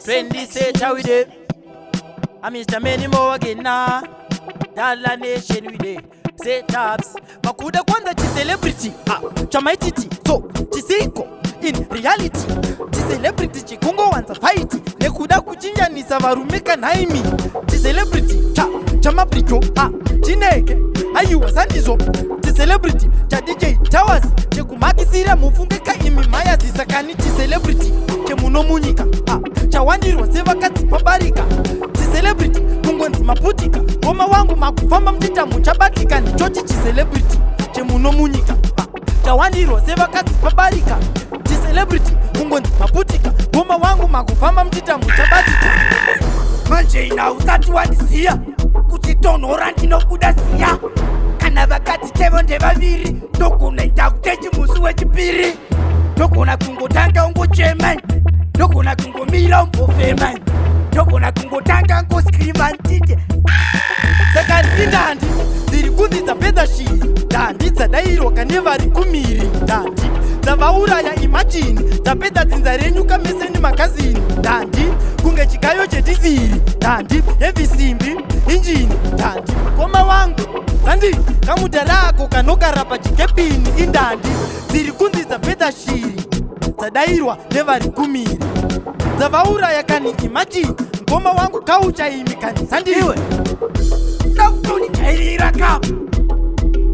Trendy set how we dey. I'm Mr. Many more again now. Dala nation we dey. Set ups. Makuda kwanza chi celebrity. Chamaititi. So, chisiko. In reality. Chi celebrity chikungo wanza fight. Nekuda kuchinja ni savarumeka naimi. Chi celebrity. Chamabriko. Chineke. Ayu wasandizo. Chi celebrity. Cha DJ Towers. Chekumaki sira mufungeka imi maya zisakani chi celebrity. Chemuno munyika. Chawandirwa seva kati pabarika. Chi celebrity. Kungonzi maputika. Goma wangu makufamba mtita muchabatika. Ni chochi chi celebrity. Chemuno munyika. Chawandirwa seva kati pabarika. Chi celebrity. Kungonzi maputika. Goma wangu makufamba mtita muchabatika. Manje ina usati wadisiya. Kuchitono oranti no kudasiya. Kana vakati tevo ndevaviri. Ndokuna itakutechi musu wechipiri. Ndokuna kungotanga ungochema. Ndokuna kungomila umbofema. Ndokuna kungotanga ungoskriva ntike. Saka ndandi ndiri kundidza peda shiri. Ndandi dzadairo kanevari kumiri. Ndandi dzavauraya imagine. Dzapedza dzinza renyu kameseni makazini. Ndandi kunge chikayo chetisiri. Ndandi heavy simbi injini. Ndandi koma wangu Ndandi kamutarako kanogara pachikepini. Indandi dziri kundidza peda shiri. Dzadairwa nevari kumiri. Dzavauraya kani imagine. Ngoma wangu kauchaimi kani sandiwe. Ndakutoni chairira ka.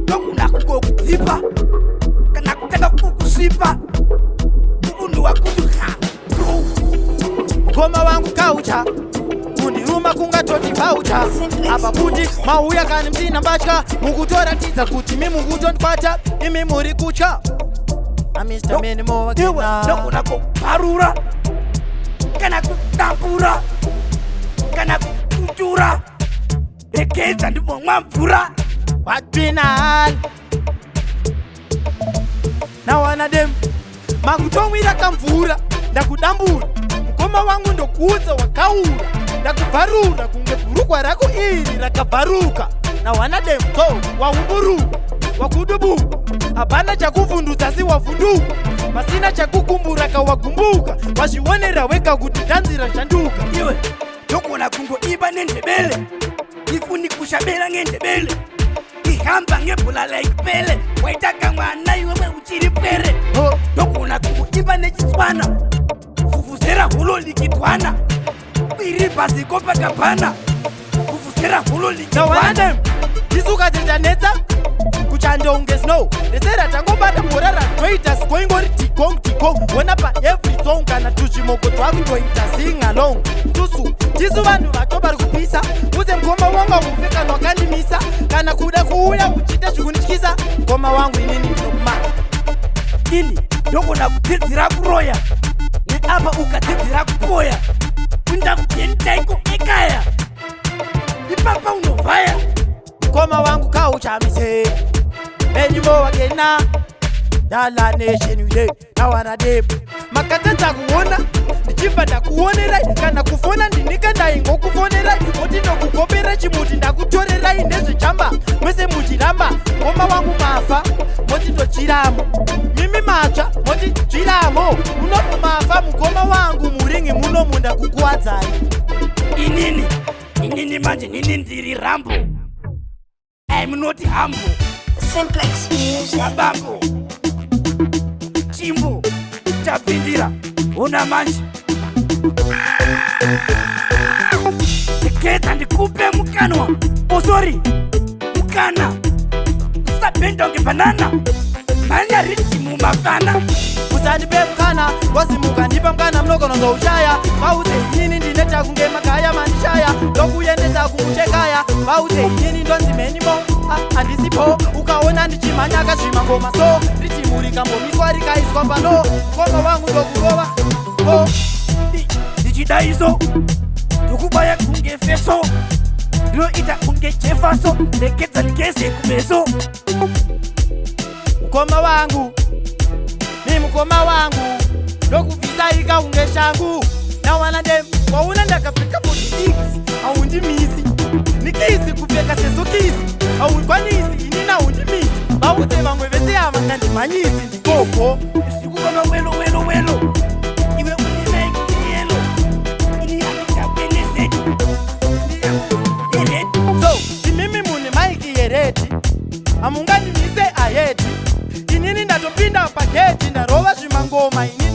Ndokuna kukuzipa. Kana kutaka kukusipa. Ukundu wakutuka. Ngoma wangu kaucha. Kundiruma kungatoti paucha. Apa kuti mauya kani mtina mbatya. Mukutora tiza kuti mukutondibata. Imi muri kucha. I'm Mr. Many more again now. Ndokuna kuparura. Kana kutapura. Kana kutura. Rekeza ndipo mwamvura. Watwinal. Na wana dem. Makutomwira kamvura. Ndakudambura. Mukoma wangu ndokuudza wakaura. Ndakubvarura kunge bhurukwa rako iri rakabvaruka. Na wana dem go wauburuka. Wakudubuka. Hapana chakuvundutsa si wavunduka. Pasina chakukumbura kawagumbuka. Wazvionera wega kuti ndanzira shanduka. Iwe ndokuna kungoiba nendebele. Ifuni kushabela ngendebele. Ihamba ngebhula like pele. Waitaka mwana iwe uchiri pere. Ndokuna kungoiba nechitswana. Fufuzera hulo likitwana. Iri basi kopa kapana. Fufuzera hulo likitwana. Na wana ndisuka dzichanetsa kuchandonge snow. Desera tangobata borara twitters going on tikong. Wona pa every song kana tuchimoko twakutoita sing along. Tisu vanhu vatobari kupisa. Uze mgoma wangu ufika nwakanimisa. Kana kuda kuuya uchita zvikunityisa. Ngoma wangu inini ndinokuma. Ini ndokuna kudzidzira kuroya. Neapa ukadzidzira kupoya. Kunda kutentaiko ekaya. Ipapa unovhaya. Ngoma wangu kauchamise. Many more again now. Dala nation we dey. Na wana dem. Makatata kuona. Ndichimba ndakuonerai. Kana kufona ndinika ndaingo kufonerai. Moti ndokukopera chimuti ndakutorerai. Ndezvechamba mwese muchiramba. Ngoma wangu mafa. Moti ndochiramo. Mimi matsva. Moti chiramo. Unokumafa mugoma wangu muringi muno munda kukuwadzai. Inini manje nini ndiri rambo. I'm not humble. Simplex Music. Kabambo. Chimbo. Chapindira. Una manje. Teketa ndikupe mukanwa. Oh sorry. Mukana. Usapenda unge banana. Manya richi mumafana. Usanipe mkana. Wasimuka nipa mkana mnoko nozo ushaya. Mauze inini ndineta kunge makaya manishaya. Ndokuyendesa kumuchekaya. Mauze inini ndonzi menimo. Andisipo ukaona ndichimanyaka zvimangoma so richimurika mbomiswa rikaiswa pano. Ngoma wangu ndokungova ndichidaiso ndokubaya kunge feso ndinoita kunge chefaso ndekedza ngeze kumeso. Mukoma wangu ni mukoma wangu ndokubvisaika kunge shangu. Na wana dem wauna ndakapfeka 46 haundimisi. Nikisi kupfeka sezo kisi haukwanisi. Inina undimisi. Vaudze vamwe vese ava ngandimhanyisi ndikoko. Ndikuvava welo. Iwe unime yelo.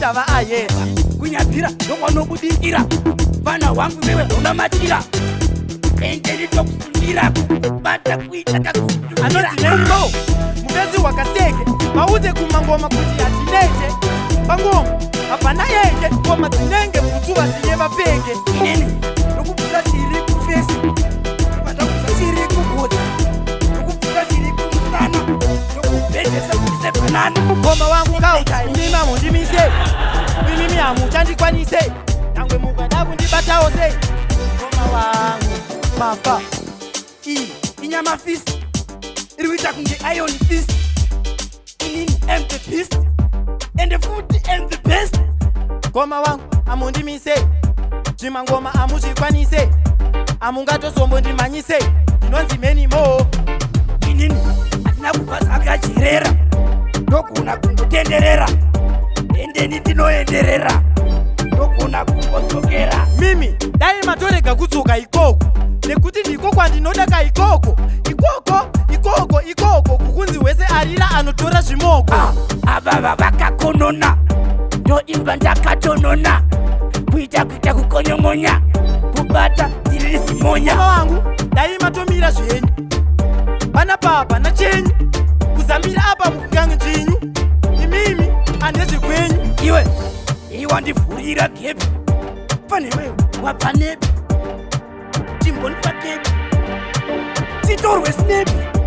ndava ayedza kunyapira ndokwanobudikira vana wangu vewe unamatira endeni tokusundira kubata kuita kakudurira anoti nembo muvezi wakaseke mauze kumangoma kuti atinete pangoma hapana yenge ngoma dzinenge bvutsu vasiye vapfeke inini ndokubvusa chiri kufesi vandakubvusa chiri kugodzi ndokubvusa chiri kumusana ndokubhedhesa kuise bhanana ngoma wangu kauta imima mundimise imimi hamuchandikwanise nyangwe mukada kundibatawo sei ngoma wangu mafa iyi inyama fist iri kuita kunge iron fist inini am the beast and the food am the best ngoma wangu amundimise zvimangoma amuzvikwanise amungatozomondimhanyise ndinonzi meni mo inini hatina kubva zvakajerera ndogona kungotenderera endeni ndinoenderera ndogona kungodzokera mimi dai matorega kudzoka ikoko nekuti ndiko kwandinoda kaikoko ikoko kukunzi wese arira anotora zvimoko ava vakakonona ndoimba ndakatonona kuita kukonyomonya kubata tirisimonya mama wangu dai matomira zvenyu vana papa nachenyu kuzambira apa mukugange dzvinyu imimi andezvekwenyu iwe iwandivhurira gepi fanewe wabva nepi timbonipa kepi titorwe snepi